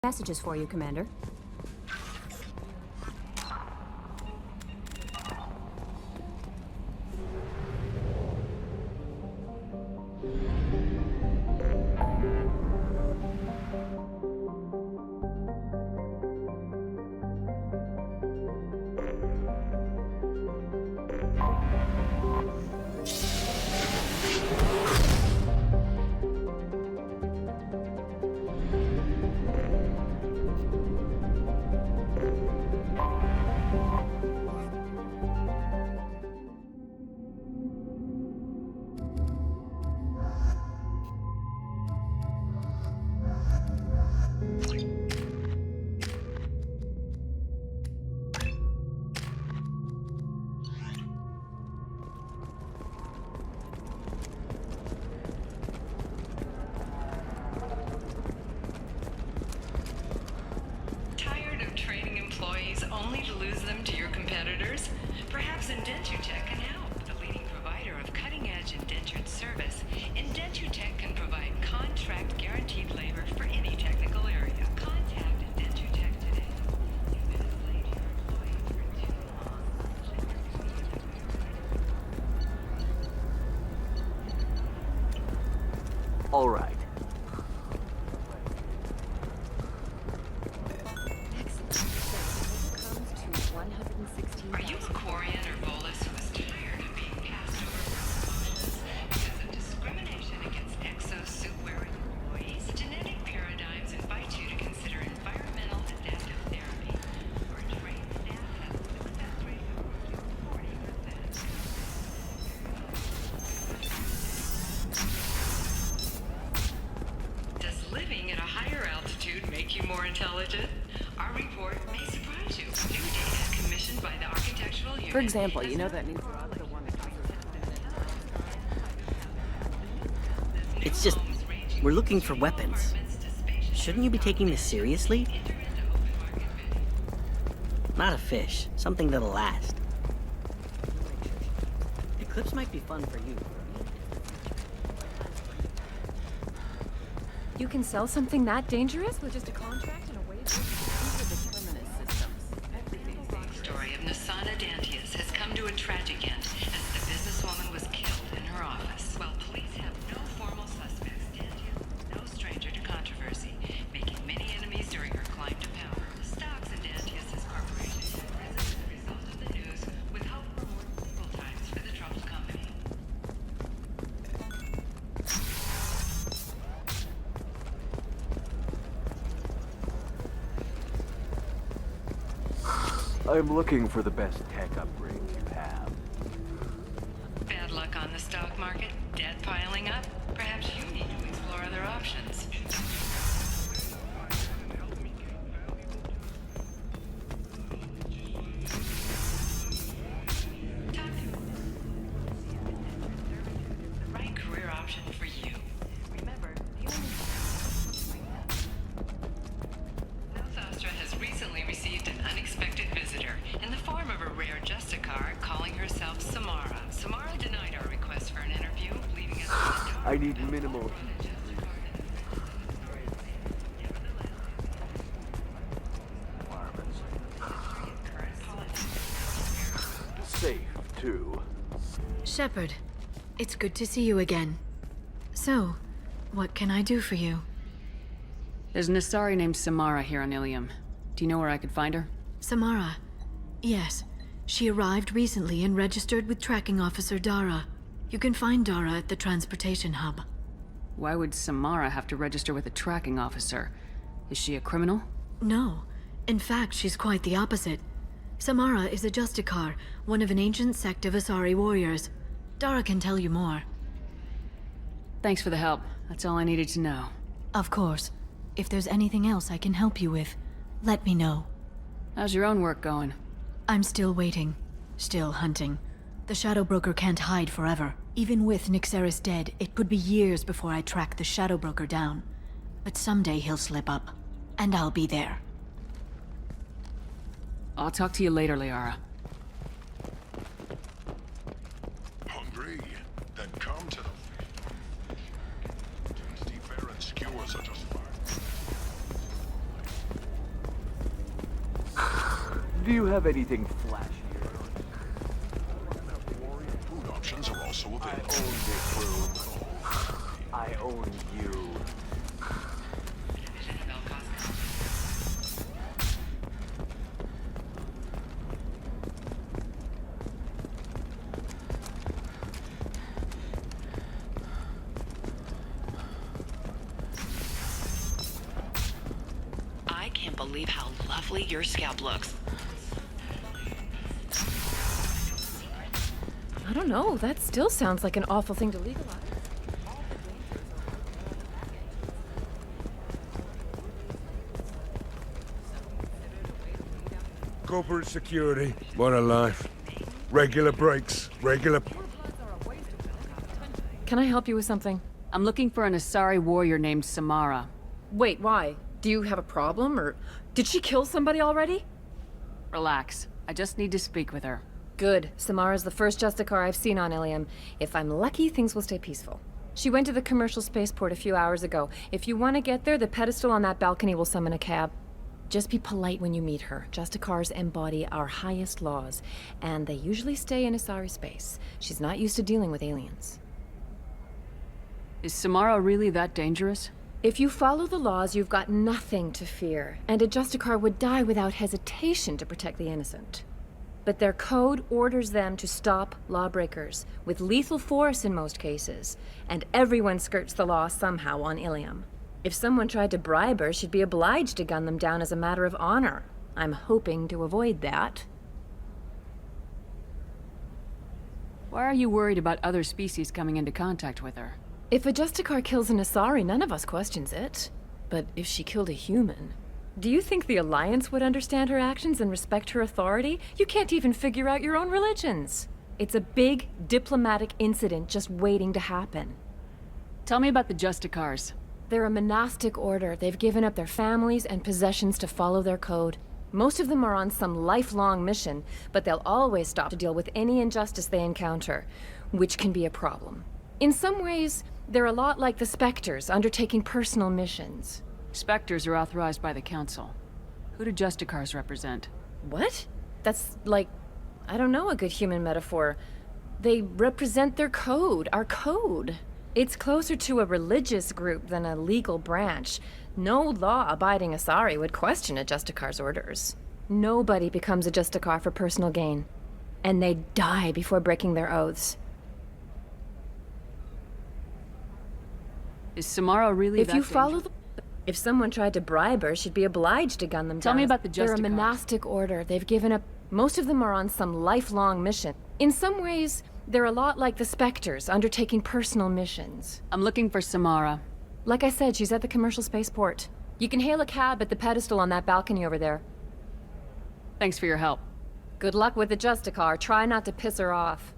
Messages for you, Commander. Only to lose them to your competitors? Perhaps Indentutech can help. The leading provider of cutting-edge indentured service, Indentutech can provide contract-guaranteed labor for any technical area. Contact Indentutech today. You've been a slave to your employees for too long. All right. Are you a Quarian or Volus who is tired of being passed over for promotions because of discrimination against exosuit-wearing employees? Genetic paradigms invite you to consider environmental adaptive therapy, where trained staff has a success rate of up to 40%. Does living at a higher altitude make you more intelligent? Our report may surprise you. New data commissioned by the Architectural Unit. For example, you know that means the one that It's just, we're looking for weapons. Shouldn't you be taking this seriously? Not a fish, something that'll last. Eclipse might be fun for you. You can sell something that dangerous with just a contract and a wage? These are the terminus systems. Everything's dangerous. The story of Nasana Dantius has come to a tragic end as the businesswoman was killed in her office. While police have no formal suspects, Dantius is no stranger to controversy, making many enemies during her climb to power. The stocks in Dantius's corporation have risen as a result of the news, with hope for more stable times for the troubled company. I'm looking for the best tech upgrade you have. Bad luck on the stock market? Debt piling up? Perhaps you need to explore other options. Talk to me. The right career option for you. Remember, the only South Astra has recently received an unexpected visitor in the form of a rare Justicar calling herself Samara. Samara denied our request for an interview, leaving us I need minimal. Safe, too. Shepard, it's good to see you again. So, what can I do for you? There's an Asari named Samara here on Ilium. Do you know where I could find her? Samara. Yes. She arrived recently and registered with Tracking Officer Dara. You can find Dara at the transportation hub. Why would Samara have to register with a tracking officer? Is she a criminal? No. In fact, she's quite the opposite. Samara is a Justicar, one of an ancient sect of Asari warriors. Dara can tell you more. Thanks for the help. That's all I needed to know. Of course. If there's anything else I can help you with, let me know. How's your own work going? I'm still waiting. Still hunting. The Shadow Broker can't hide forever. Even with Nyxeris dead, it could be years before I track the Shadow Broker down. But someday he'll slip up. And I'll be there. I'll talk to you later, Liara. Hungry? Then come to the tasty fare and skewers are just fine. Do you have anything flashier? Food options are also I available. own this room. I own you. I can't believe how lovely your scalp looks. I don't know. That still sounds like an awful thing to legalize. Corporate security. What a life. Regular breaks, regular... Can I help you with something? I'm looking for an Asari warrior named Samara. Wait, why? Do you have a problem, or did she kill somebody already? Relax. I just need to speak with her. Good. Samara's the first Justicar I've seen on Ilium. If I'm lucky, things will stay peaceful. She went to the commercial spaceport a few hours ago. If you want to get there, the pedestal on that balcony will summon a cab. Just be polite when you meet her. Justicars embody our highest laws, and they usually stay in Asari space. She's not used to dealing with aliens. Is Samara really that dangerous? If you follow the laws, you've got nothing to fear, and a Justicar would die without hesitation to protect the innocent. But their code orders them to stop lawbreakers, with lethal force in most cases, and everyone skirts the law somehow on Ilium. If someone tried to bribe her, she'd be obliged to gun them down as a matter of honor. I'm hoping to avoid that. Why are you worried about other species coming into contact with her? If a Justicar kills an Asari, none of us questions it. But if she killed a human... Do you think the Alliance would understand her actions and respect her authority? You can't even figure out your own religions. It's a big diplomatic incident just waiting to happen. Tell me about the Justicars. They're a monastic order. They've given up their families and possessions to follow their code. Most of them are on some lifelong mission, but they'll always stop to deal with any injustice they encounter, which can be a problem. In some ways, they're a lot like the Spectres, undertaking personal missions. Spectres are authorized by the Council. Who do Justicars represent? What? That's like, I don't know, a good human metaphor. They represent their code, our code. It's closer to a religious group than a legal branch. No law-abiding Asari would question a Justicar's orders. Nobody becomes a Justicar for personal gain. And they die before breaking their oaths. Is Samara really If you follow the... If someone tried to bribe her, she'd be obliged to gun them down. Tell me about the They're a Justicars. monastic order. They've given up... Most of them are on some lifelong mission. In some ways, they're a lot like the Spectres, undertaking personal missions. I'm looking for Samara. Like I said, she's at the commercial spaceport. You can hail a cab at the pedestal on that balcony over there. Thanks for your help. Good luck with the Justicar. Try not to piss her off.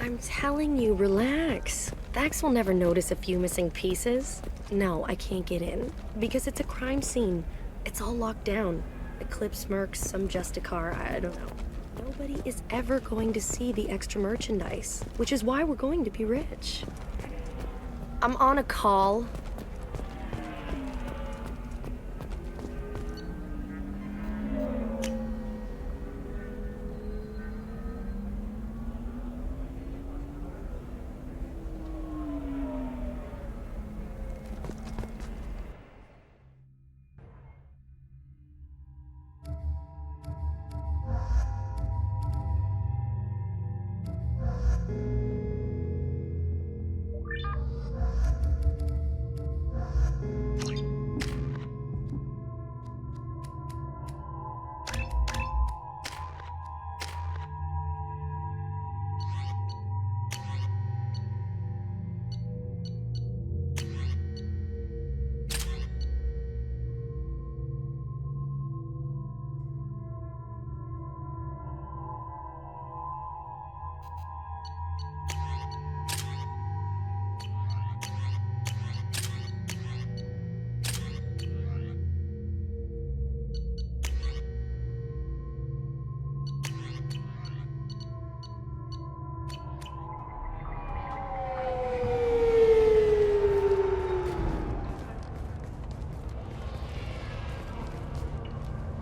I'm telling you, relax. Vax will never notice a few missing pieces. No, I can't get in. Because it's a crime scene. It's all locked down. Eclipse mercs, some Justicar, I don't know. Nobody is ever going to see the extra merchandise, which is why we're going to be rich. I'm on a call.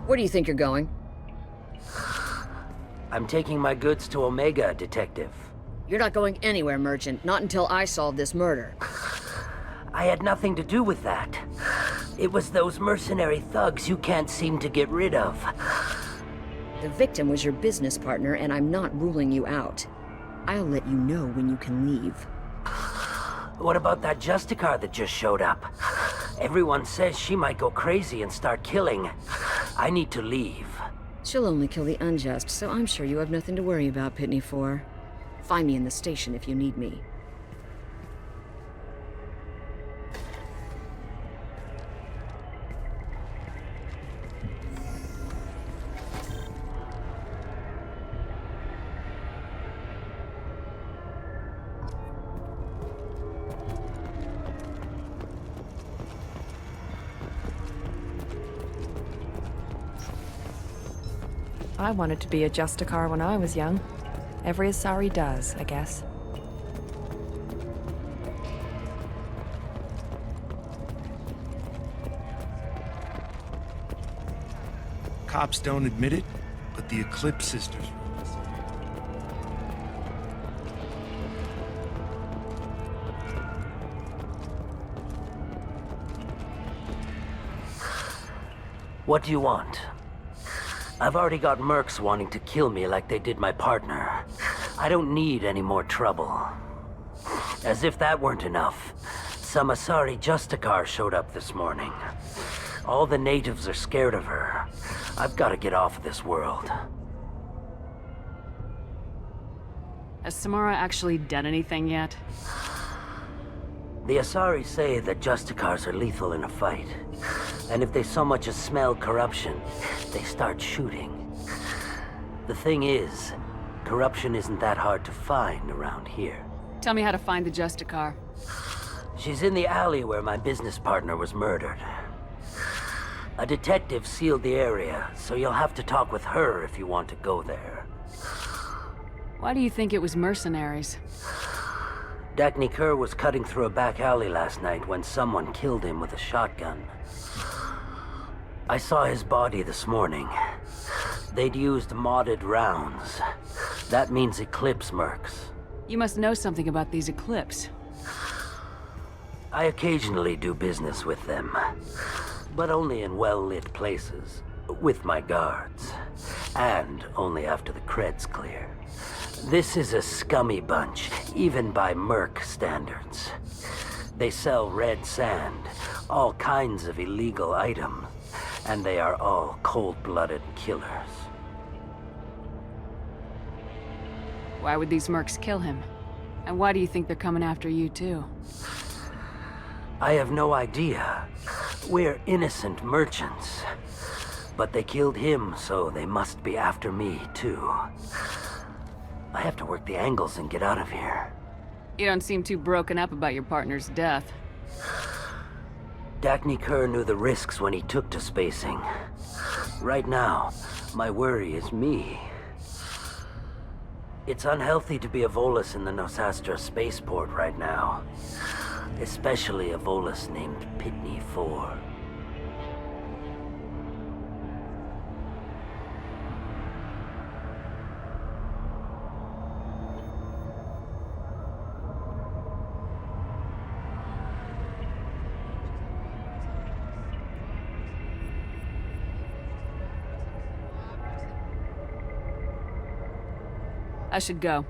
Where do you think you're going? I'm taking my goods to Omega, Detective. You're not going anywhere, Merchant. Not until I solve this murder. I had nothing to do with that. It was those mercenary thugs you can't seem to get rid of. The victim was your business partner, and I'm not ruling you out. I'll let you know when you can leave. What about that Justicar that just showed up? Everyone says she might go crazy and start killing. I need to leave. She'll only kill the unjust, so I'm sure you have nothing to worry about, Pitney 4. Find me in the station if you need me. I wanted to be a Justicar when I was young. Every Asari does, I guess. Cops don't admit it, but the Eclipse sisters. What do you want? I've already got mercs wanting to kill me like they did my partner. I don't need any more trouble. As if that weren't enough, some Asari Justicar showed up this morning. All the natives are scared of her. I've got to get off of this world. Has Samara actually done anything yet? The Asari say that Justicars are lethal in a fight. And if they so much as smell corruption, they start shooting. The thing is, corruption isn't that hard to find around here. Tell me how to find the Justicar. She's in the alley where my business partner was murdered. A detective sealed the area, so you'll have to talk with her if you want to go there. Why do you think it was mercenaries? Dagny Kerr was cutting through a back alley last night when someone killed him with a shotgun. I saw his body this morning. They'd used modded rounds. That means Eclipse mercs. You must know something about these Eclipse. I occasionally do business with them, but only in well-lit places, with my guards, and only after the creds clear. This is a scummy bunch, even by merc standards. They sell red sand, all kinds of illegal items, and they are all cold-blooded killers. Why would these mercs kill him? And why do you think they're coming after you too? I have no idea. We're innocent merchants. But they killed him, so they must be after me too. I have to work the angles and get out of here. You don't seem too broken up about your partner's death. Dagny Kerr knew the risks when he took to spacing. Right now, my worry is me. It's unhealthy to be a Volus in the Nosastra spaceport right now. Especially a Volus named Pitney 4. I should go.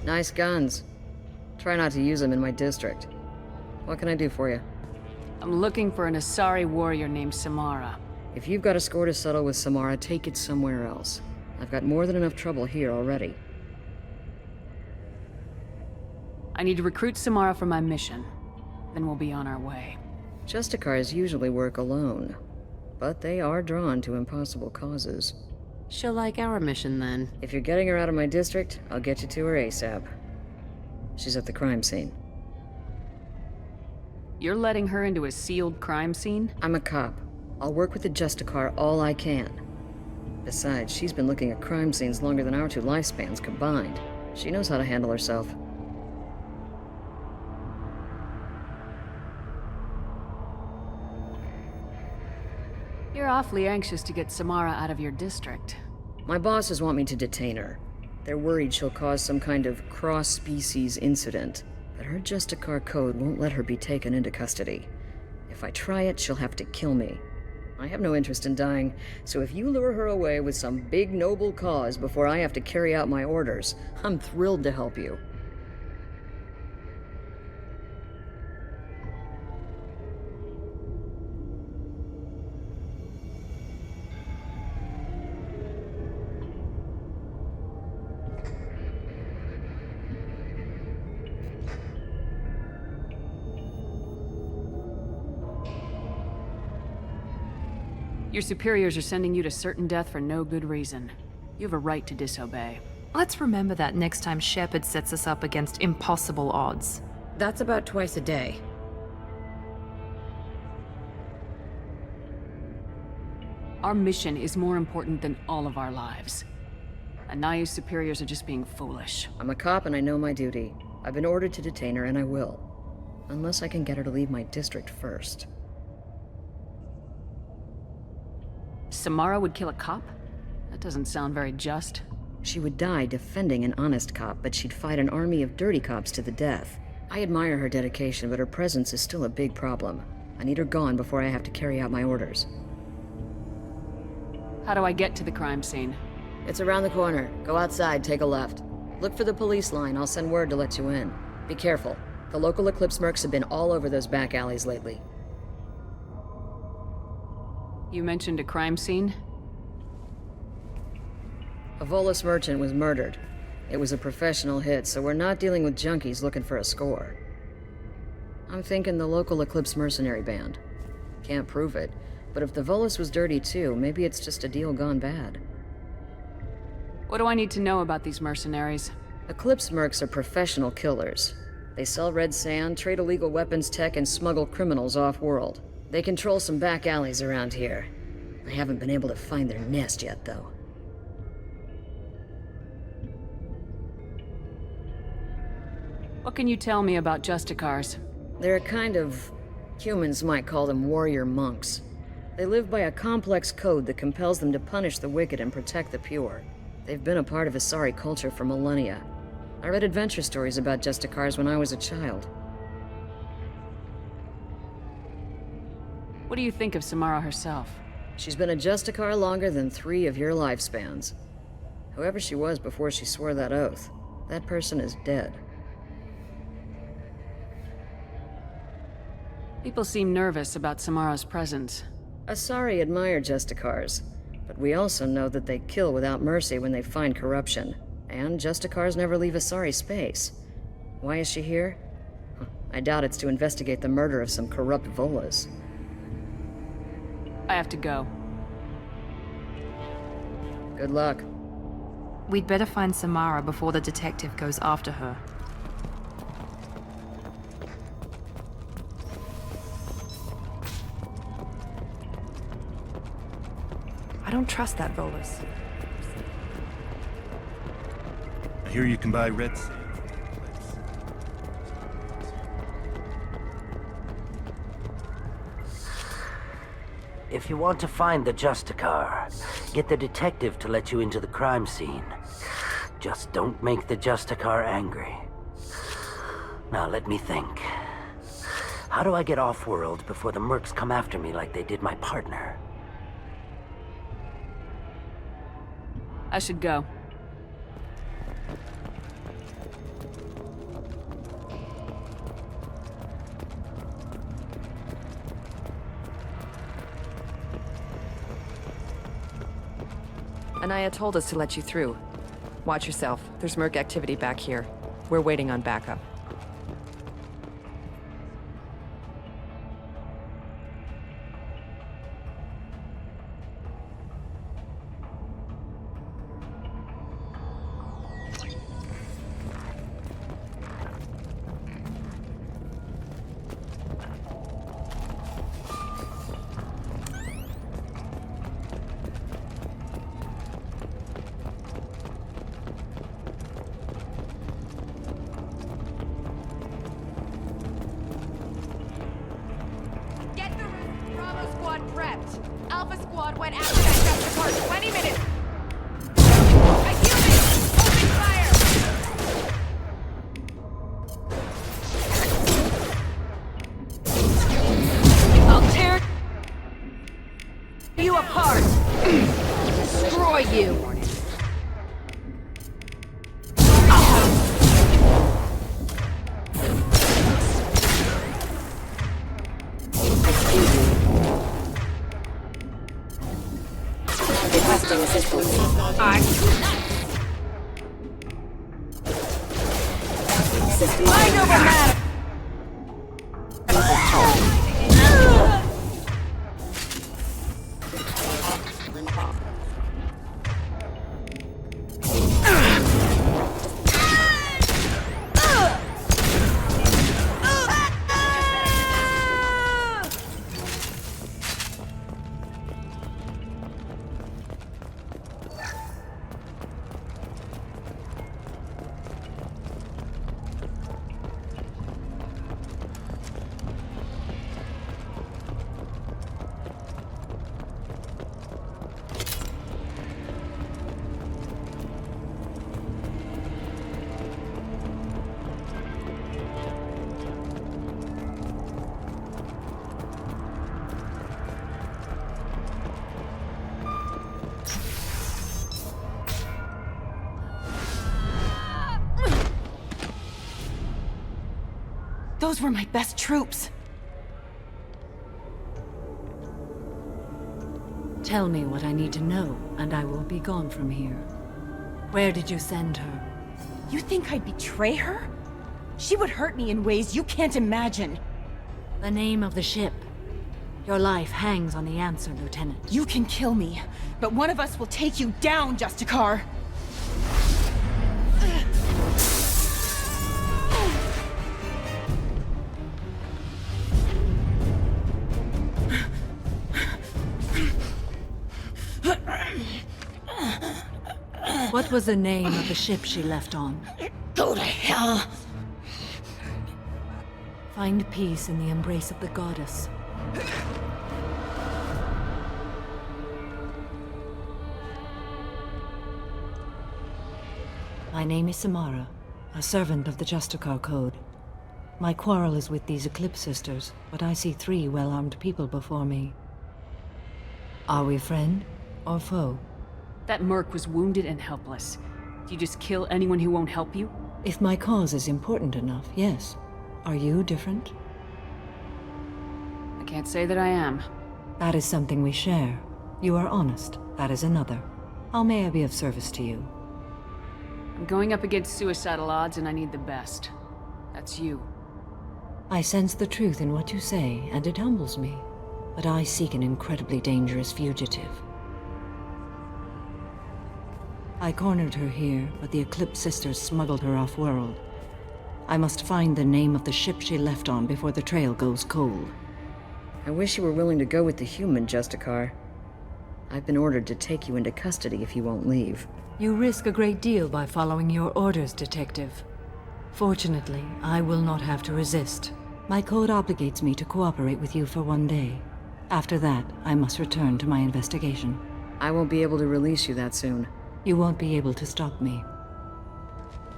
Nice guns. Try not to use them in my district. What can I do for you? I'm looking for an Asari warrior named Samara. If you've got a score to settle with Samara, take it somewhere else. I've got more than enough trouble here already. I need to recruit Samara for my mission. then we'll be on our way. Justicars usually work alone, but they are drawn to impossible causes. She'll like our mission, then. If you're getting her out of my district, I'll get you to her ASAP. She's at the crime scene. You're letting her into a sealed crime scene? I'm a cop. I'll work with the Justicar all I can. Besides, she's been looking at crime scenes longer than our 2 lifespans combined. She knows how to handle herself. You're awfully anxious to get Samara out of your district. My bosses want me to detain her. They're worried she'll cause some kind of cross-species incident, but her Justicar code won't let her be taken into custody. If I try it, she'll have to kill me. I have no interest in dying, so if you lure her away with some big noble cause before I have to carry out my orders, I'm thrilled to help you. Your superiors are sending you to certain death for no good reason. You have a right to disobey. Let's remember that next time Shepard sets us up against impossible odds. That's about twice a day. Our mission is more important than all of our lives. Anaya's superiors are just being foolish. I'm a cop and I know my duty. I've been ordered to detain her and I will. Unless I can get her to leave my district first. Samara would kill a cop? That doesn't sound very just. She would die defending an honest cop, but she'd fight an army of dirty cops to the death. I admire her dedication, but her presence is still a big problem. I need her gone before I have to carry out my orders. How do I get to the crime scene? It's around the corner. Go outside, take a left. Look for the police line. I'll send word to let you in. Be careful. The local Eclipse mercs have been all over those back alleys lately. You mentioned a crime scene? A Volus merchant was murdered. It was a professional hit, so we're not dealing with junkies looking for a score. I'm thinking the local Eclipse mercenary band. Can't prove it, but if the Volus was dirty too, maybe it's just a deal gone bad. What do I need to know about these mercenaries? Eclipse mercs are professional killers. They sell red sand, trade illegal weapons tech, and smuggle criminals off-world. They control some back alleys around here. I haven't been able to find their nest yet, though. What can you tell me about Justicars? They're a kind of... humans might call them warrior monks. They live by a complex code that compels them to punish the wicked and protect the pure. They've been a part of Asari culture for millennia. I read adventure stories about Justicars when I was a child. What do you think of Samara herself? She's been a Justicar longer than 3 of your lifespans. Whoever she was before she swore that oath, that person is dead. People seem nervous about Samara's presence. Asari admire Justicars, but we also know that they kill without mercy when they find corruption. And Justicars never leave Asari space. Why is she here? I doubt it's to investigate the murder of some corrupt Volas. I have to go. Good luck. We'd better find Samara before the detective goes after her. I don't trust that Volus. I hear you can buy red sand. If you want to find the Justicar, get the detective to let you into the crime scene. Just don't make the Justicar angry. Now let me think. How do I get off-world before the mercs come after me like they did my partner? I should go. Anaya told us to let you through. Watch yourself. There's merc activity back here. We're waiting on backup. Alpha Squad went after that Justicar 20 minutes. A human! Open fire! I'll tear you apart! Destroy you! Requesting assistance. System. Mind over matter! Those were my best troops. Tell me what I need to know, and I will be gone from here. Where did you send her? You think I'd betray her? She would hurt me in ways you can't imagine. The name of the ship. Your life hangs on the answer, Lieutenant. You can kill me, but one of us will take you down, Justicar. What was the name of the ship she left on? Go to hell! Find peace in the embrace of the goddess. My name is Samara, a servant of the Justicar Code. My quarrel is with these Eclipse Sisters, but I see 3 well-armed people before me. Are we friend or foe? That merc was wounded and helpless. Do you just kill anyone who won't help you? If my cause is important enough, yes. Are you different? I can't say that I am. That is something we share. You are honest. That is another. How may I be of service to you? I'm going up against suicidal odds and I need the best. That's you. I sense the truth in what you say, and it humbles me. But I seek an incredibly dangerous fugitive. I cornered her here, but the Eclipse Sisters smuggled her off-world. I must find the name of the ship she left on before the trail goes cold. I wish you were willing to go with the human, Justicar. I've been ordered to take you into custody if you won't leave. You risk a great deal by following your orders, Detective. Fortunately, I will not have to resist. My code obligates me to cooperate with you for 1 day. After that, I must return to my investigation. I won't be able to release you that soon. You won't be able to stop me.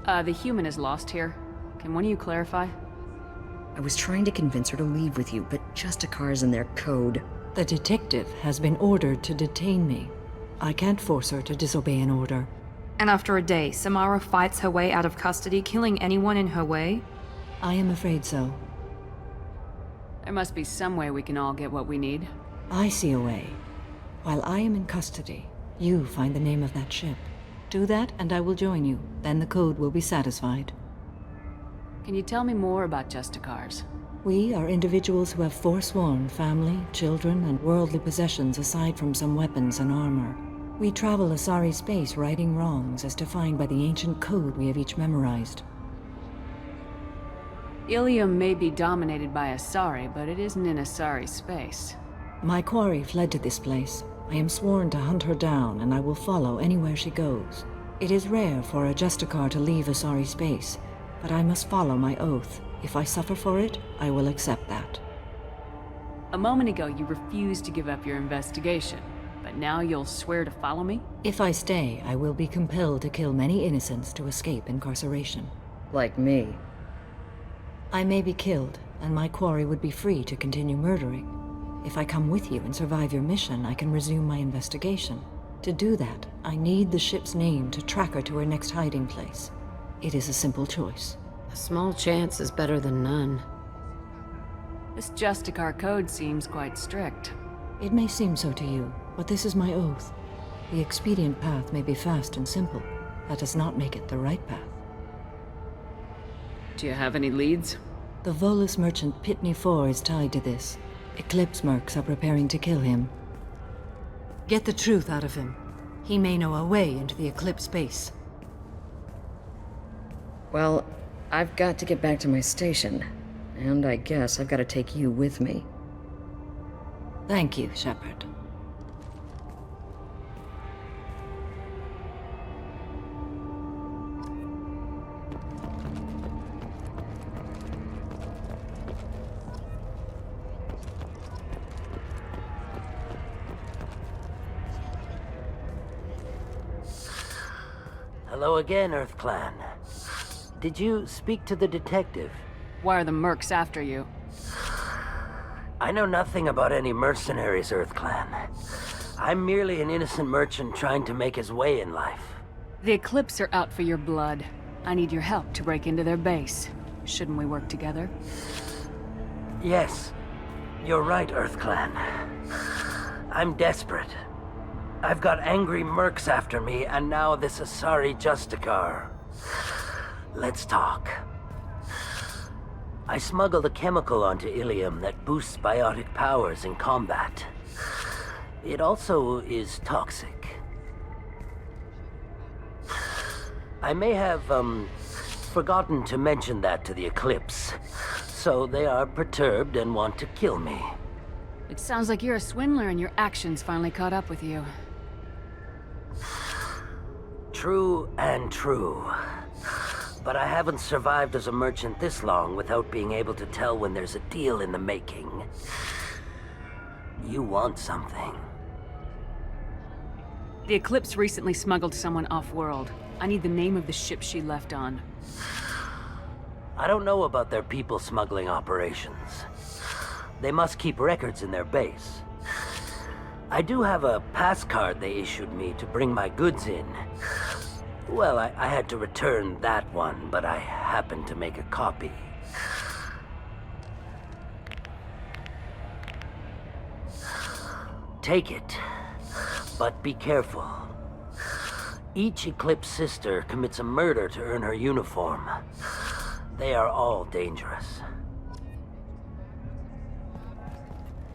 The human is lost here. Can one of you clarify? I was trying to convince her to leave with you, but Justicar's in their code. The detective has been ordered to detain me. I can't force her to disobey an order. And after a day, Samara fights her way out of custody, killing anyone in her way? I am afraid so. There must be some way we can all get what we need. I see a way. While I am in custody, you find the name of that ship. Do that, and I will join you. Then the code will be satisfied. Can you tell me more about Justicars? We are individuals who have forsworn family, children, and worldly possessions aside from some weapons and armor. We travel Asari space righting wrongs as defined by the ancient code we have each memorized. Ilium may be dominated by Asari, but it isn't in Asari space. My quarry fled to this place. I am sworn to hunt her down, and I will follow anywhere she goes. It is rare for a Justicar to leave Asari space, but I must follow my oath. If I suffer for it, I will accept that. A moment ago, you refused to give up your investigation, but now you'll swear to follow me? If I stay, I will be compelled to kill many innocents to escape incarceration. Like me. I may be killed, and my quarry would be free to continue murdering. If I come with you and survive your mission, I can resume my investigation. To do that, I need the ship's name to track her to her next hiding place. It is a simple choice. A small chance is better than none. This Justicar code seems quite strict. It may seem so to you, but this is my oath. The expedient path may be fast and simple. That does not make it the right path. Do you have any leads? The Volus merchant Pitney 4 is tied to this. Eclipse mercs are preparing to kill him. Get the truth out of him. He may know a way into the Eclipse base. Well, I've got to get back to my station. And I guess I've got to take you with me. Thank you, Shepard. Hello again, Earth Clan. Did you speak to the detective? Why are the mercs after you? I know nothing about any mercenaries, Earth Clan. I'm merely an innocent merchant trying to make his way in life. The Eclipse are out for your blood. I need your help to break into their base. Shouldn't we work together? Yes, you're right, Earth Clan. I'm desperate. I've got angry mercs after me, and now this Asari Justicar. Let's talk. I smuggled a chemical onto Ilium that boosts biotic powers in combat. It also is toxic. I may have, forgotten to mention that to the Eclipse, so they are perturbed and want to kill me. It sounds like you're a swindler and your actions finally caught up with you. True and true. But I haven't survived as a merchant this long without being able to tell when there's a deal in the making. You want something. The Eclipse recently smuggled someone off-world. I need the name of the ship she left on. I don't know about their people smuggling operations. They must keep records in their base. I do have a pass card they issued me to bring my goods in. Well, I had to return that one, but I happened to make a copy. Take it, but be careful. Each Eclipse sister commits a murder to earn her uniform. They are all dangerous.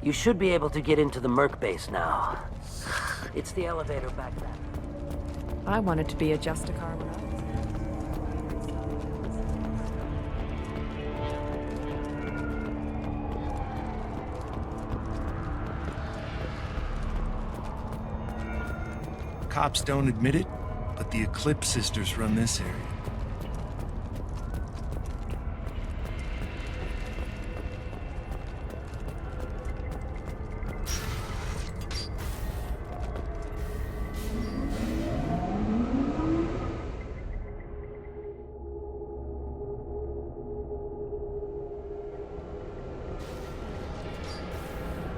You should be able to get into the Merc base now. It's the elevator back there. I wanted to be a Justicar when I was... Cops don't admit it, but the Eclipse sisters run this area.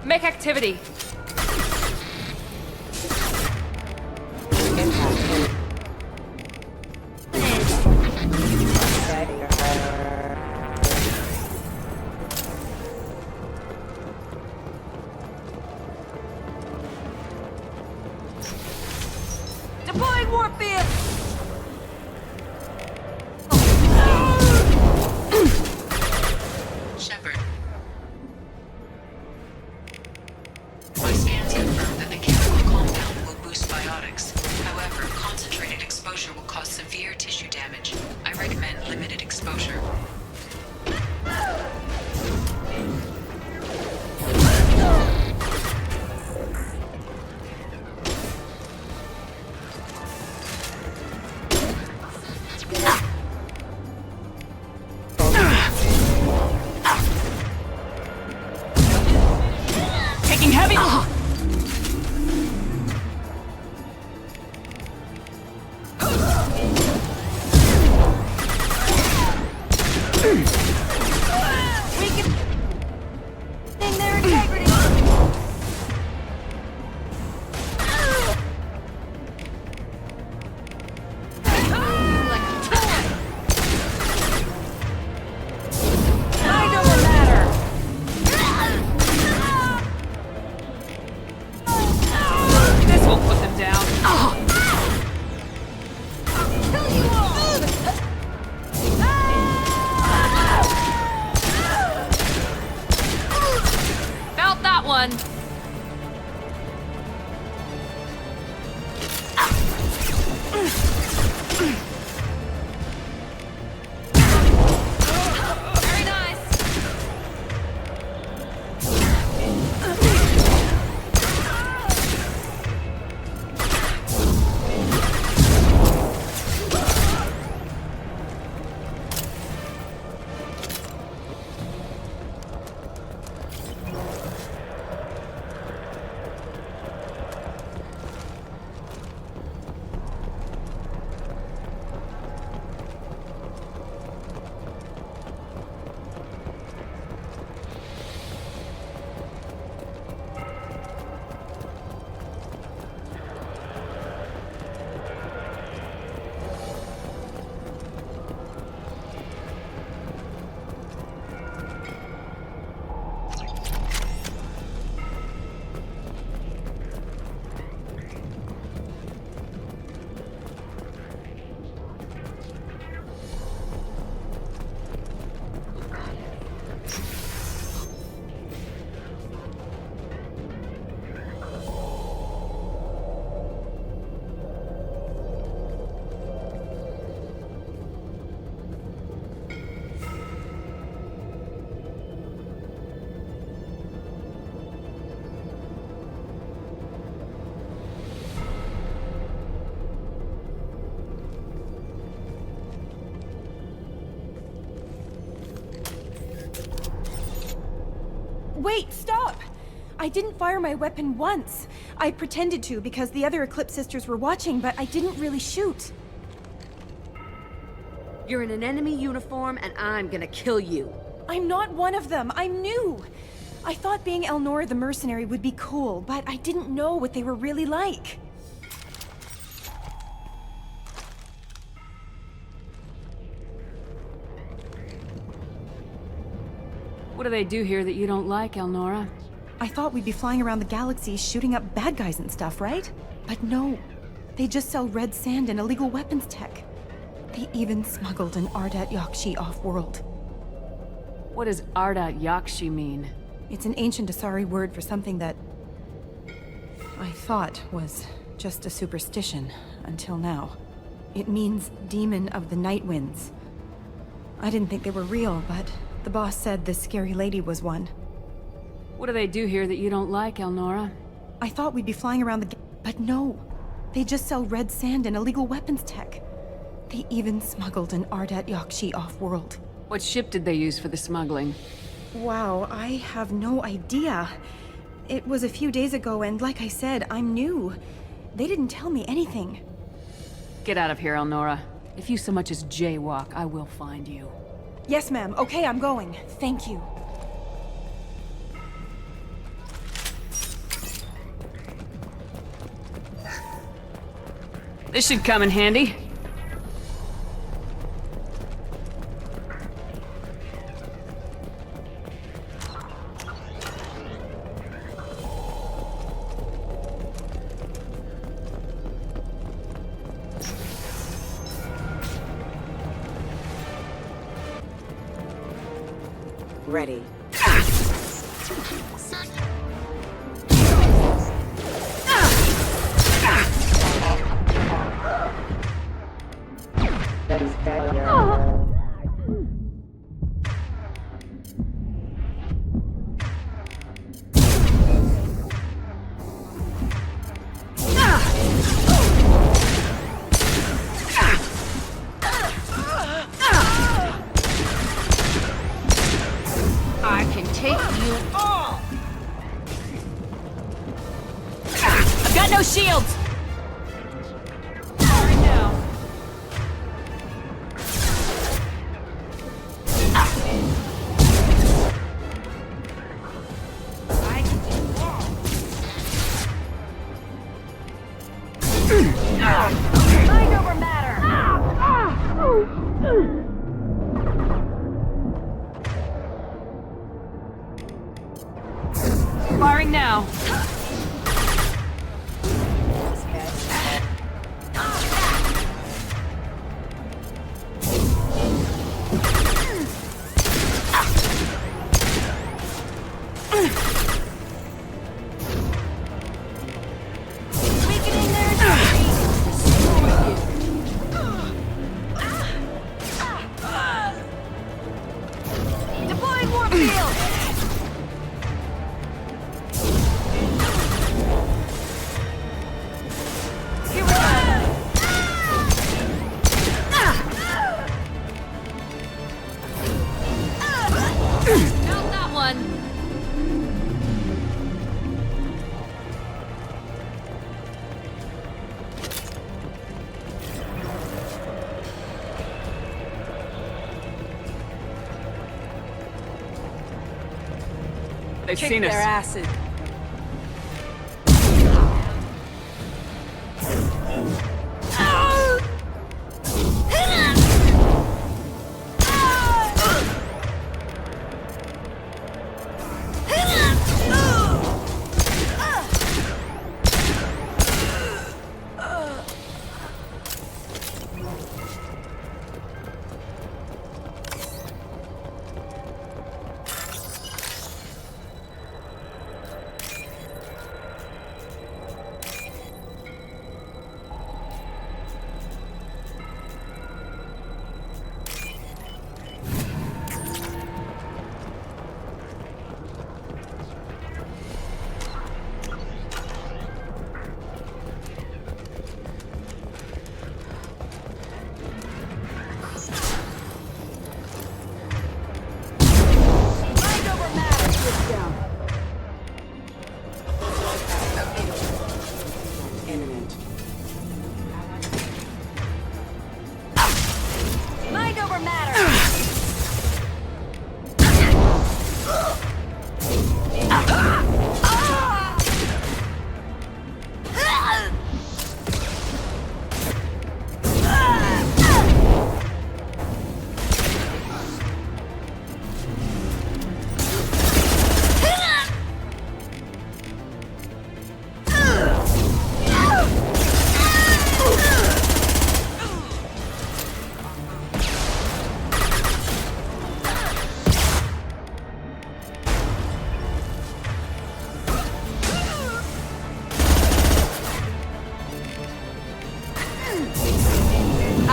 Make activity. Deploying warp field! Shepard. My scans confirm that the chemical compound will boost biotics. However, concentrated exposure will cause severe tissue damage. I recommend limited exposure. I didn't fire my weapon once. I pretended to because the other Eclipse sisters were watching, but I didn't really shoot. You're in an enemy uniform, and I'm gonna kill you. I'm not one of them. I'm new. I thought being Elnora the mercenary would be cool, but I didn't know what they were really like. What do they do here that you don't like, Elnora? I thought we'd be flying around the galaxy shooting up bad guys and stuff, right? But no. They just sell red sand and illegal weapons tech. They even smuggled an Ardat Yakshi off-world. What does Ardat Yakshi mean? It's an ancient Asari word for something that I thought was just a superstition until now. It means demon of the night winds. I didn't think they were real, but the boss said this scary lady was one. What do they do here that you don't like, Elnora? I thought we'd be flying around the but no. They just sell red sand and illegal weapons tech. They even smuggled an Ardat Yakshi off-world. What ship did they use for the smuggling? Wow, I have no idea. It was a few days ago, and like I said, I'm new. They didn't tell me anything. Get out of here, Elnora. If you so much as jaywalk, I will find you. Yes, ma'am. Okay, I'm going. Thank you. This should come in handy. Ready. I can take you all! I've got no shields! Sorry, no. I can do all. Mind over matter! Firing now. Deploying warp field! Here we go! Not that one! They've Kick seen us. their asses. imminent. Mind over matter!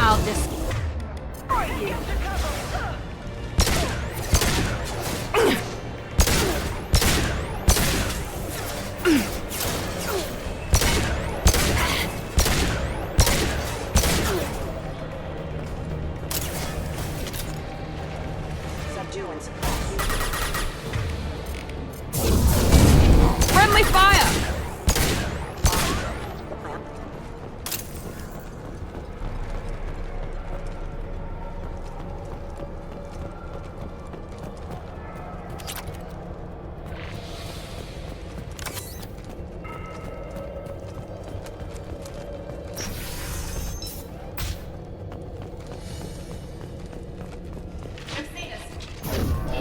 I'll destroy you. Subdue and suppress. Friendly fire!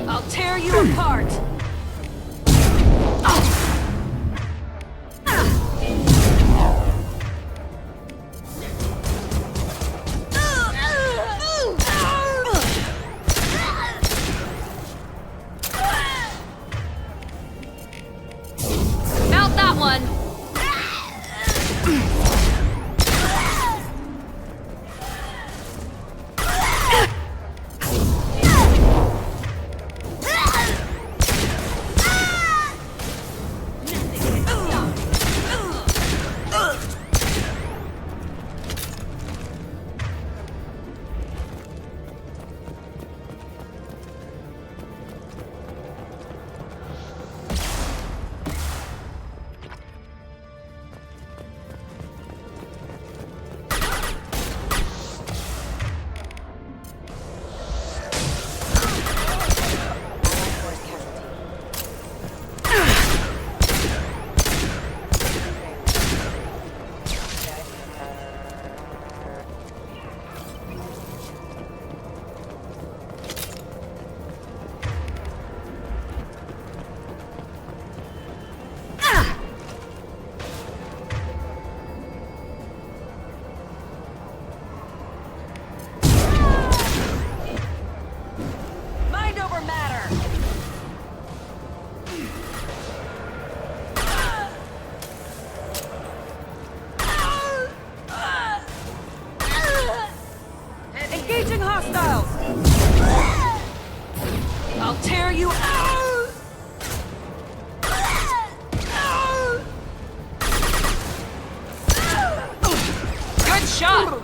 I'll tear you apart! Mount that one! Mind over matter! Engaging hostiles! I'll tear you out! Good shot!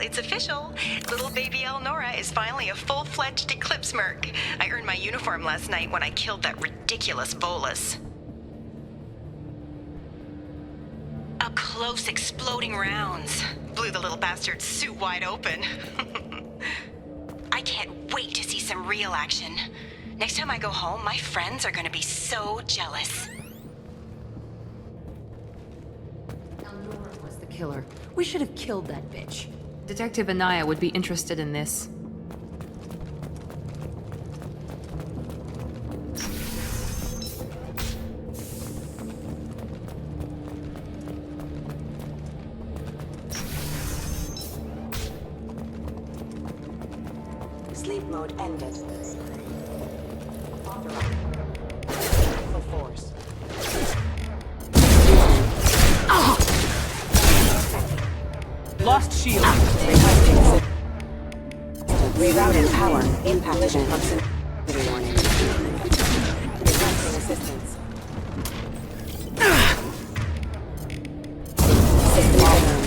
it's official. Little baby Elnora is finally a full-fledged Eclipse merc. I earned my uniform last night when I killed that ridiculous Volus. Up close, exploding rounds. Blew the little bastard's suit wide open. I can't wait to see some real action. Next time I go home, my friends are gonna be so jealous. Elnora was the killer. We should have killed that bitch. Detective Anaya would be interested in this. Sleep mode ended. Authorized. Full force. Lost shield. Rerouting power. Impact proximity warning. Requesting assistance. System unknown.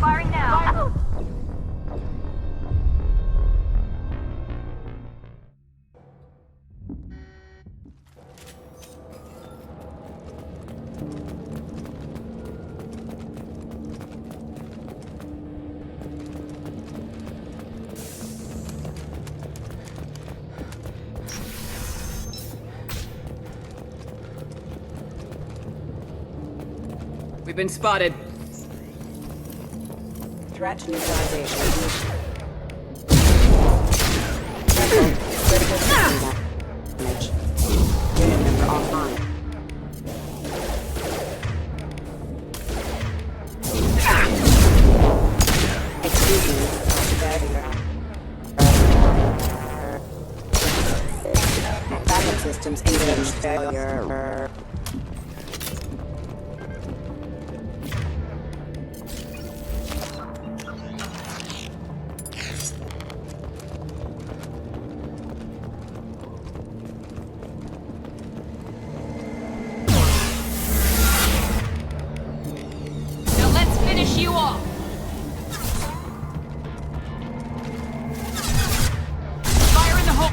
Firing now. We've been spotted. Threat neutralization. Damage. Unit member offline. Excuse me. Backup systems engaged. Failure. You off. Fire in the hole.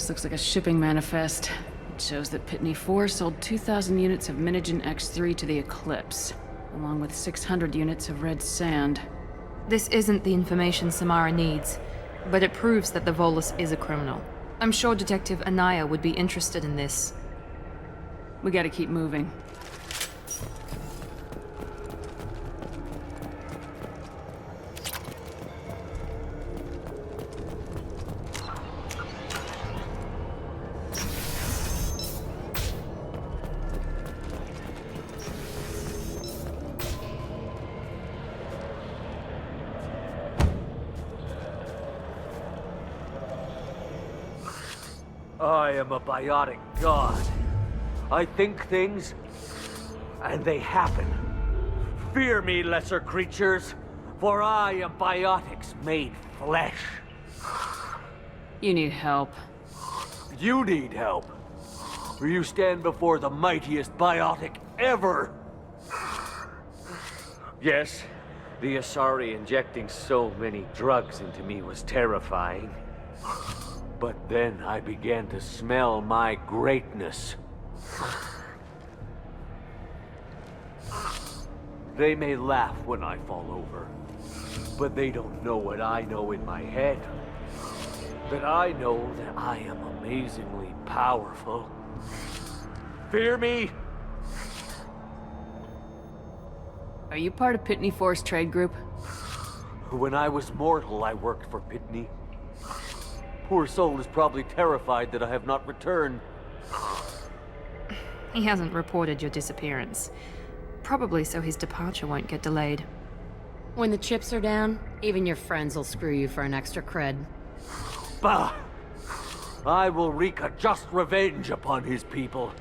This looks like a shipping manifest. It shows that Pitney 4 sold 2,000 units of Minigen X3 to the Eclipse, along with 600 units of red sand. This isn't the information Samara needs, but it proves that the Volus is a criminal. I'm sure Detective Anaya would be interested in this. We gotta keep moving. I am a biotic god. I think things, and they happen. Fear me, lesser creatures, for I am biotics made flesh. You need help. You need help. For you stand before the mightiest biotic ever. Yes, the Asari injecting so many drugs into me was terrifying. But then I began to smell my greatness. They may laugh when I fall over, but they don't know what I know in my head. That I know that I am amazingly powerful. Fear me? Are you part of Pitney 4's trade group? When I was mortal, I worked for Pitney. Poor soul is probably terrified that I have not returned. He hasn't reported your disappearance. Probably so his departure won't get delayed. When the chips are down, even your friends will screw you for an extra cred. Bah! I will wreak a just revenge upon his people.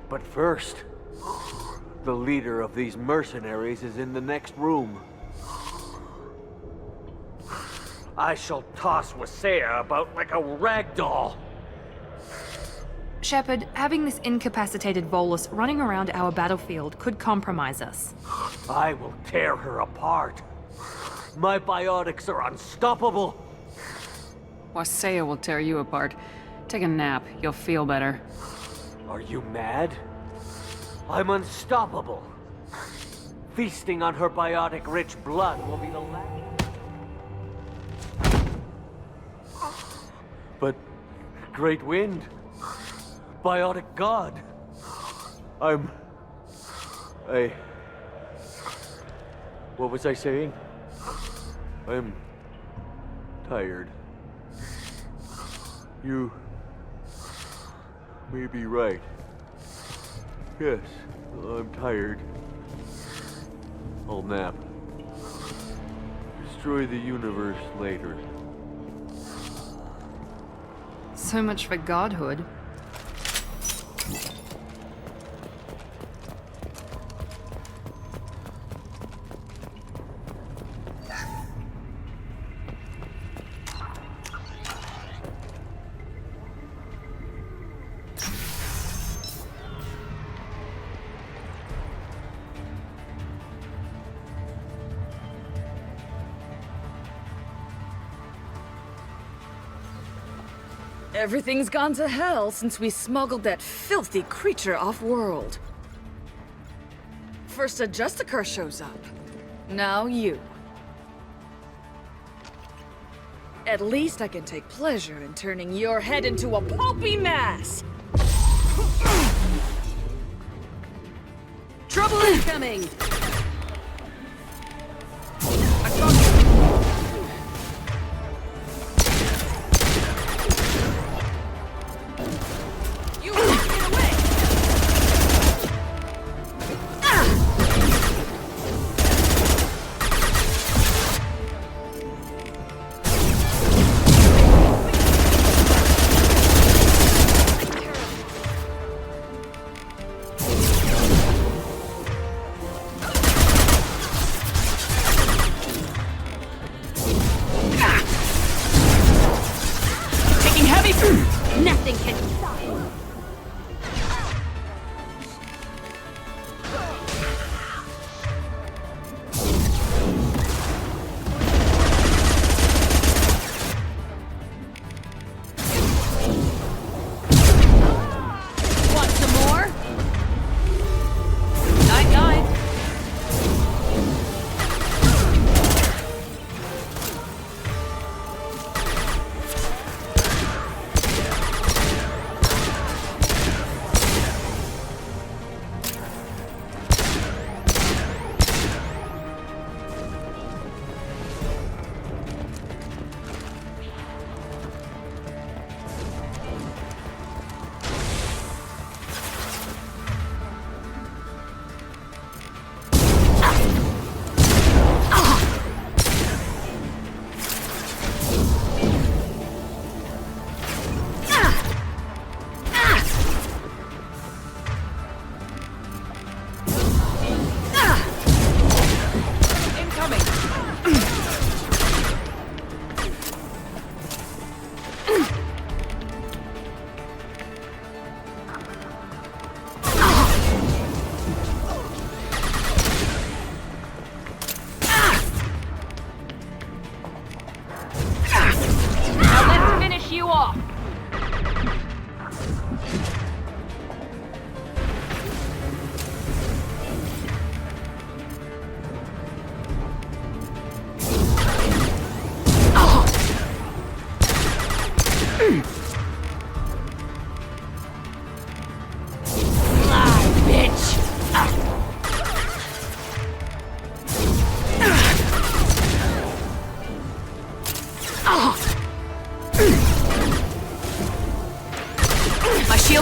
But first, the leader of these mercenaries is in the next room. I shall toss Wasea about like a rag doll. Shepard, having this incapacitated Volus running around our battlefield could compromise us. I will tear her apart. My biotics are unstoppable. Wasea will tear you apart. Take a nap, you'll feel better. Are you mad? I'm unstoppable. Feasting on her biotic-rich blood will be the last. But great wind, biotic god. What was I saying? I'm tired. You may be right. Yes, I'm tired. I'll nap. Destroy the universe later. So much for godhood. Everything's gone to hell since we smuggled that filthy creature off-world. First a Justicar shows up. Now you. At least I can take pleasure in turning your head into a pulpy mass! Trouble incoming!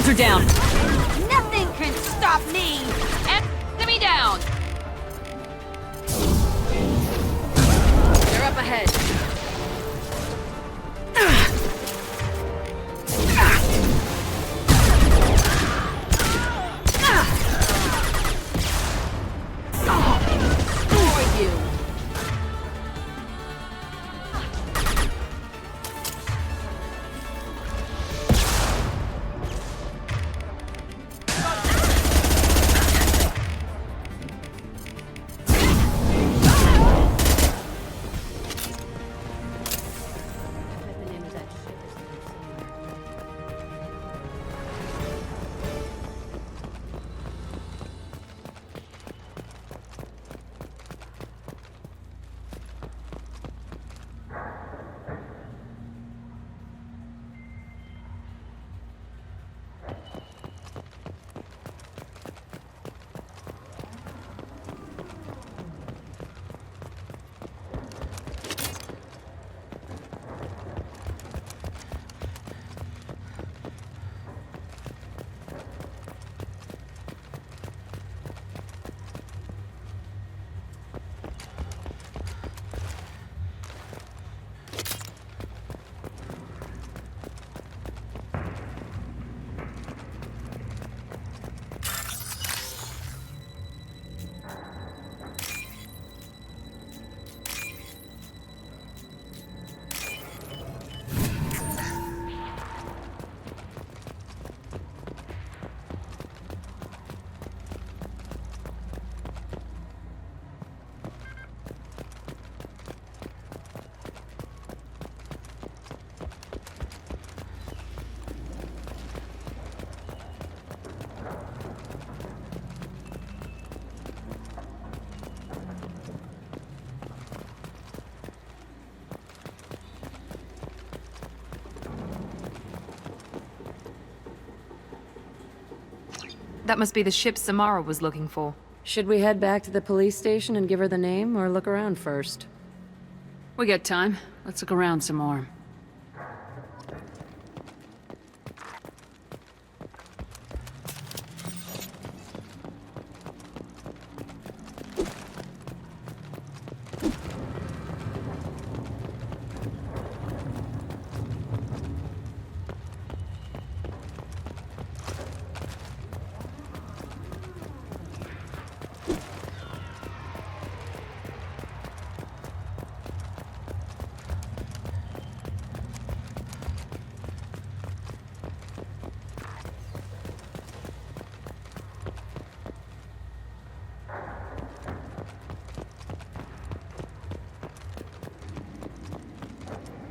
shields are down! Nothing can stop me! Enemy down! They're up ahead. That must be the ship Samara was looking for. Should we head back to the police station and give her the name, or look around first? We got time. Let's look around some more.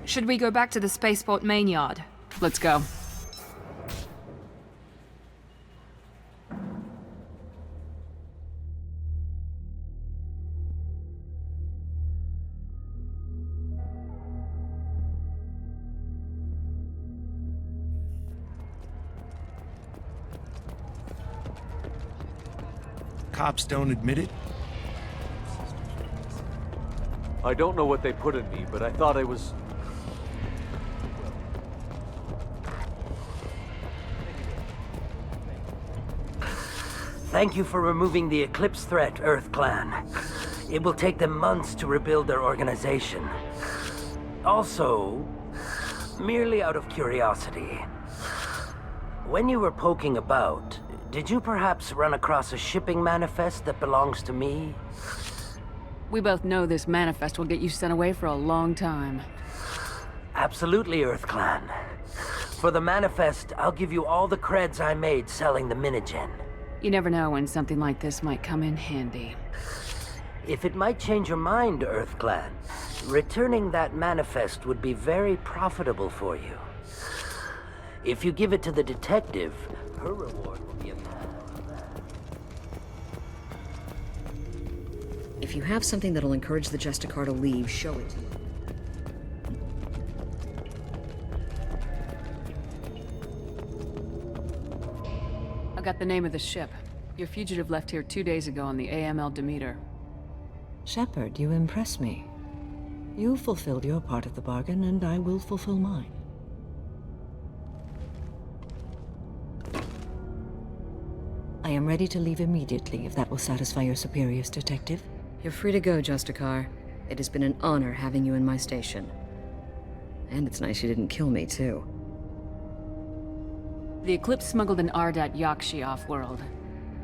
Should we go back to the spaceport main yard? Let's go. Cops don't admit it? I don't know what they put in me, but I thought I was... Thank you for removing the Eclipse threat, Earth Clan. It will take them months to rebuild their organization. Also, merely out of curiosity, when you were poking about, did you perhaps run across a shipping manifest that belongs to me? We both know this manifest will get you sent away for a long time. Absolutely, Earth Clan. For the manifest, I'll give you all the creds I made selling the Minigen. You never know when something like this might come in handy. If it might change your mind, Earth Clan, returning that manifest would be very profitable for you. If you give it to the detective, her reward will be a If you have something that'll encourage the Justicar to leave, show it to me. I got the name of the ship. Your fugitive left here 2 days ago on the AML Demeter. Shepard, you impress me. You fulfilled your part of the bargain, and I will fulfill mine. I am ready to leave immediately if that will satisfy your superiors, Detective. You're free to go, Justicar. It has been an honor having you in my station. And it's nice you didn't kill me, too. The Eclipse smuggled an Ardat Yakshi off-world.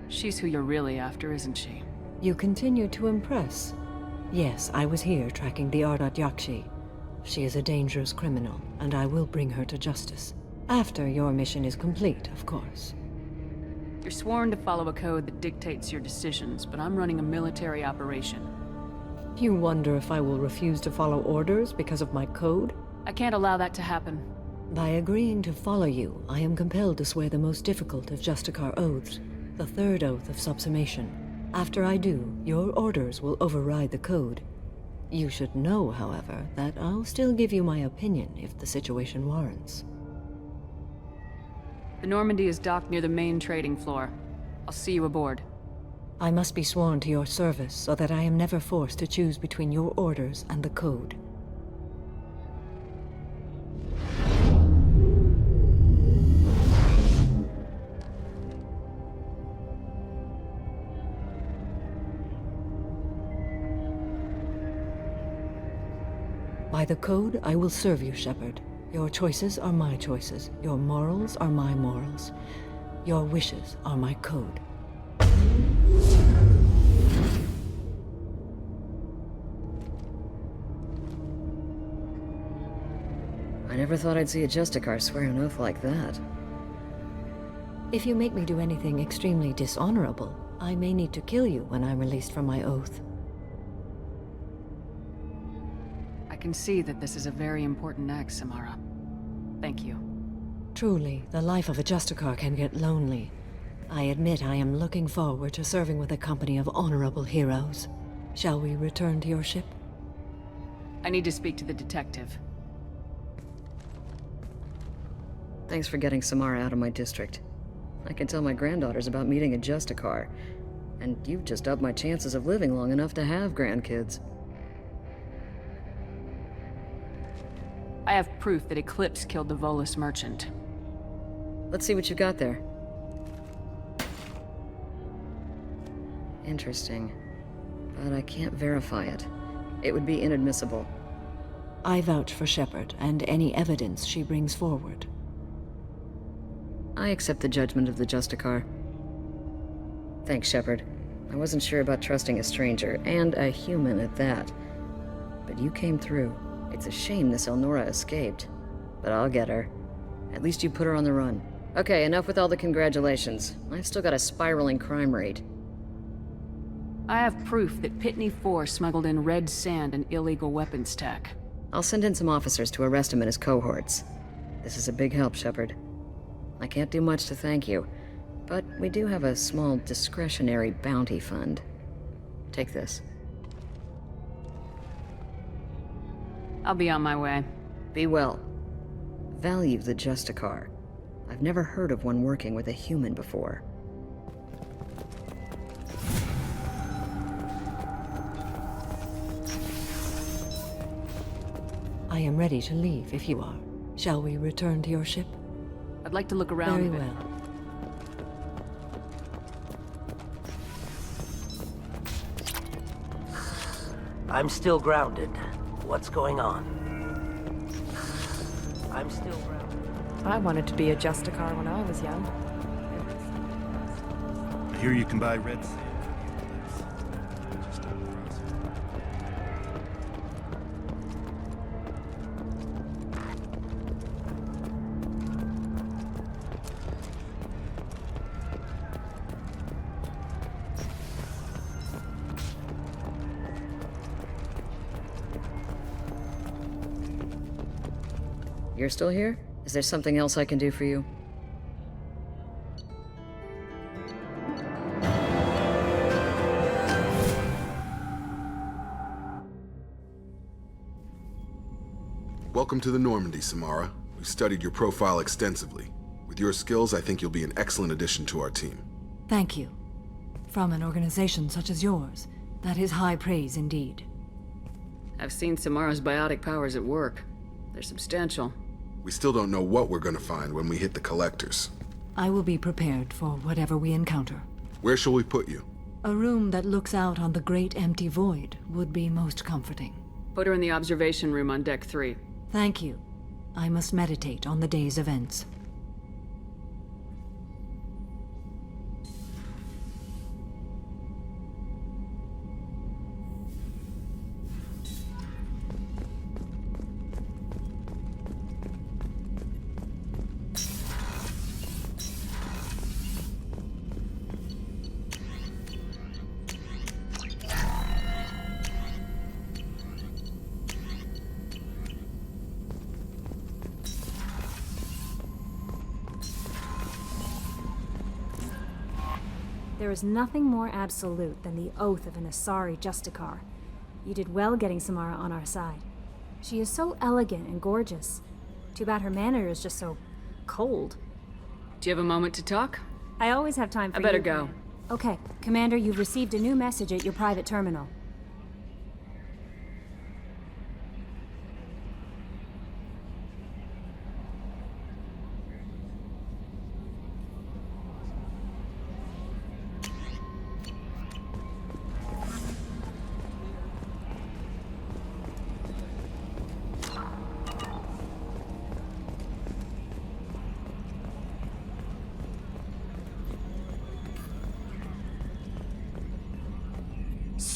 She's who you're really after, isn't she? You continue to impress. Yes, I was here tracking the Ardat Yakshi. She is a dangerous criminal, and I will bring her to justice. After your mission is complete, of course. You're sworn to follow a code that dictates your decisions, but I'm running a military operation. You wonder if I will refuse to follow orders because of my code? I can't allow that to happen. By agreeing to follow you, I am compelled to swear the most difficult of Justicar oaths, the third oath of subsumation. After I do, your orders will override the code. You should know, however, that I'll still give you my opinion if the situation warrants. The Normandy is docked near the main trading floor. I'll see you aboard. I must be sworn to your service so that I am never forced to choose between your orders and the code. By the code, I will serve you, Shepard. Your choices are my choices. Your morals are my morals. Your wishes are my code. I never thought I'd see a Justicar swear an oath like that. If you make me do anything extremely dishonorable, I may need to kill you when I'm released from my oath. I can see that this is a very important act, Samara. Thank you. Truly, the life of a Justicar can get lonely. I admit I am looking forward to serving with a company of honorable heroes. Shall we return to your ship? I need to speak to the detective. Thanks for getting Samara out of my district. I can tell my granddaughters about meeting a Justicar. And you've just upped my chances of living long enough to have grandkids. I have proof that Eclipse killed the Volus merchant. Let's see what you got there. Interesting. But I can't verify it. It would be inadmissible. I vouch for Shepard and any evidence she brings forward. I accept the judgment of the Justicar. Thanks, Shepard. I wasn't sure about trusting a stranger, and a human at that. But you came through. It's a shame this Elnora escaped. But I'll get her. At least you put her on the run. Okay, enough with all the congratulations. I've still got a spiraling crime rate. I have proof that Pitney 4 smuggled in red sand and illegal weapons tech. I'll send in some officers to arrest him and his cohorts. This is a big help, Shepard. I can't do much to thank you, but we do have a small discretionary bounty fund. Take this. I'll be on my way. Be well. Value the Justicar. I've never heard of one working with a human before. I am ready to leave if you are. Shall we return to your ship? I'd like to look around Very a bit. well. I'm still grounded. What's going on? I'm still grounded. I wanted to be a Justicar when I was young. I hear you can buy red sand from the Eclipse. Just over across. You're still here? Is there something else I can do for you? Welcome to the Normandy, Samara. We've studied your profile extensively. With your skills, I think you'll be an excellent addition to our team. Thank you. From an organization such as yours, that is high praise indeed. I've seen Samara's biotic powers at work. They're substantial. We still don't know what we're gonna find when we hit the collectors. I will be prepared for whatever we encounter. Where shall we put you? A room that looks out on the great empty void would be most comforting. Put her in the observation room on deck 3. Thank you. I must meditate on the day's events. There is nothing more absolute than the oath of an Asari Justicar. You did well getting Samara on our side. She is so elegant and gorgeous. Too bad her manner is just so cold. Do you have a moment to talk? I always have time for I better you, go. Commander. Okay, Commander, you've received a new message at your private terminal.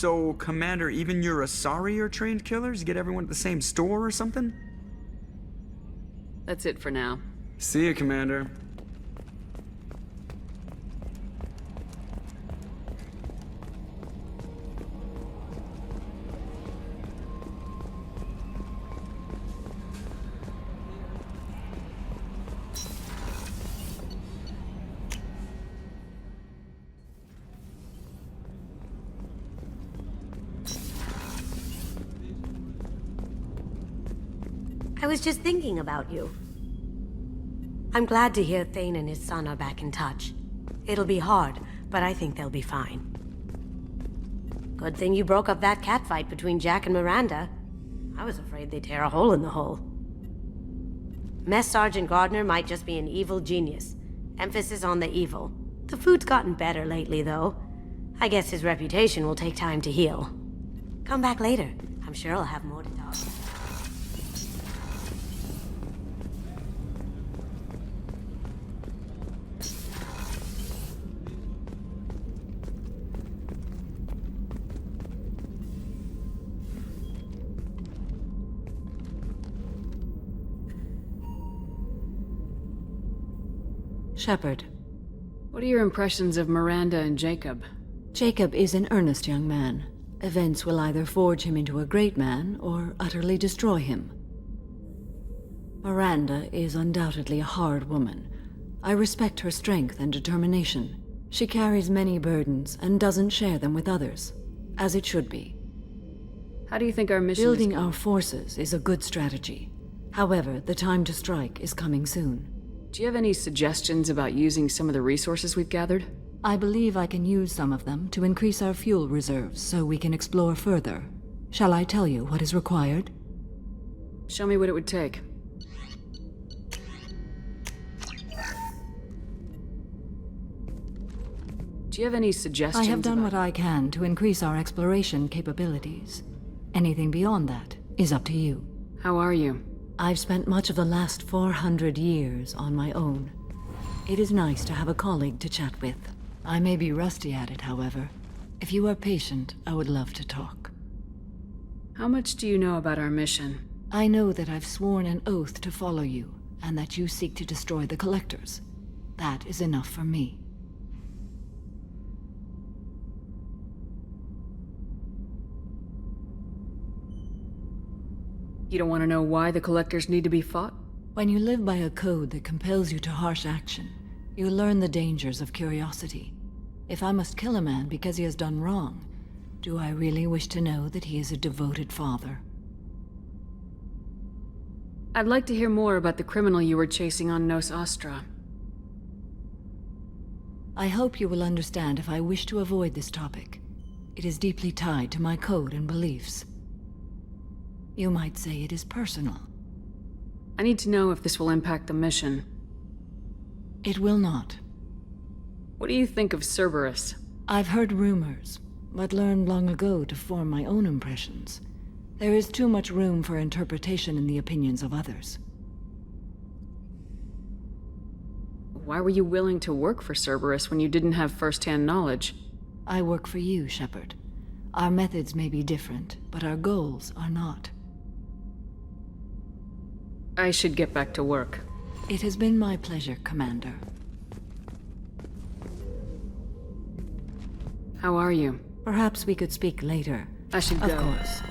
So, Commander, even your Asari are trained killers? Get everyone at the same store or something? That's it for now. See ya, Commander. I was just thinking about you. I'm glad to hear Thane and his son are back in touch. It'll be hard, but I think they'll be fine. Good thing you broke up that catfight between Jack and Miranda. I was afraid they'd tear a hole in the hull. Mess Sergeant Gardner might just be an evil genius. Emphasis on the evil. The food's gotten better lately, though. I guess his reputation will take time to heal. Come back later. I'm sure I'll have more to talk. Shepard. What are your impressions of Miranda and Jacob? Jacob is an earnest young man. Events will either forge him into a great man or utterly destroy him. Miranda is undoubtedly a hard woman. I respect her strength and determination. She carries many burdens and doesn't share them with others, as it should be. How do you think our mission Building our forces is a good strategy. However, the time to strike is coming soon. Do you have any suggestions about using some of the resources we've gathered? I believe I can use some of them to increase our fuel reserves so we can explore further. Shall I tell you what is required? Show me what it would take. Do you have any suggestions? I have done what I can to increase our exploration capabilities. Anything beyond that is up to you. How are you? I've spent much of the last 400 years on my own. It is nice to have a colleague to chat with. I may be rusty at it, however. If you are patient, I would love to talk. How much do you know about our mission? I know that I've sworn an oath to follow you, and that you seek to destroy the Collectors. That is enough for me. You don't want to know why the Collectors need to be fought? When you live by a code that compels you to harsh action, you learn the dangers of curiosity. If I must kill a man because he has done wrong, do I really wish to know that he is a devoted father? I'd like to hear more about the criminal you were chasing on Nos Astra. I hope you will understand if I wish to avoid this topic. It is deeply tied to my code and beliefs. You might say it is personal. I need to know if this will impact the mission. It will not. What do you think of Cerberus? I've heard rumors, but learned long ago to form my own impressions. There is too much room for interpretation in the opinions of others. Why were you willing to work for Cerberus when you didn't have first-hand knowledge? I work for you, Shepard. Our methods may be different, but our goals are not. I should get back to work. It has been my pleasure, Commander. How are you? Perhaps we could speak later. I should go. Of course.